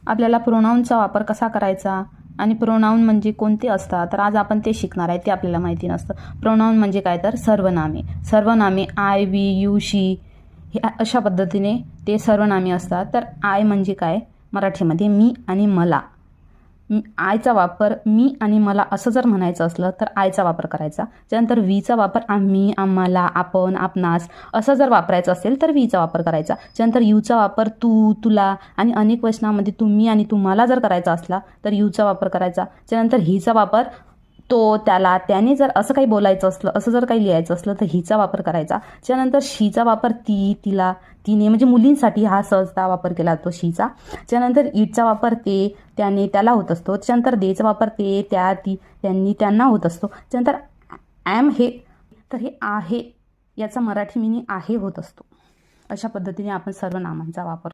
आपल्याला प्रोनाऊनचा वापर कसा करायचा आणि प्रोनाऊन म्हणजे कोणते असतात, तर आज आपण ते शिकणार आहे. ते आपल्याला माहिती नसतं. प्रोनाऊन म्हणजे काय, तर सर्वनामे. सर्वनामे आय, वी, यू, शी हे अशा पद्धतीने ते सर्वनामे असतात. तर आय म्हणजे काय, मराठीमध्ये मी आणि मला. आयचा वापर मी आणि मला असं जर म्हणायचं असलं तर आयचा वापर करायचा. त्यानंतर वीचा वापर आम्ही, आम्हाला, आपण, आपणास असं जर वापरायचं असेल तर वीचा वापर करायचा. त्यानंतर यूचा वापर तू, तुला आणि अनेक वचनामध्ये तुम्ही आणि तुम्हाला जर करायचा असला तर यूचा वापर करायचा. त्यानंतर हीचा वापर तो, त्याला, त्याने जर असं काही बोलायचं असलं, असं जर काही लिहायचं असलं तर हीचा वापर करायचा. त्यानंतर शीचा वापर ती, तिला, तिने म्हणजे मुलींसाठी हा सहजता वापर केला जातो शीचा. त्यानंतर इटचा वापर ते, त्याने, त्याला होत असतो. त्यानंतर देचा वापर ते, त्या, ती, त्यांनी, त्यांना होत असतो. त्यानंतर ॲम हे, तर हे आहे याचा मराठी मिनिंग आहे होत असतो. अशा पद्धतीने आपण सर्वनामांचा वापर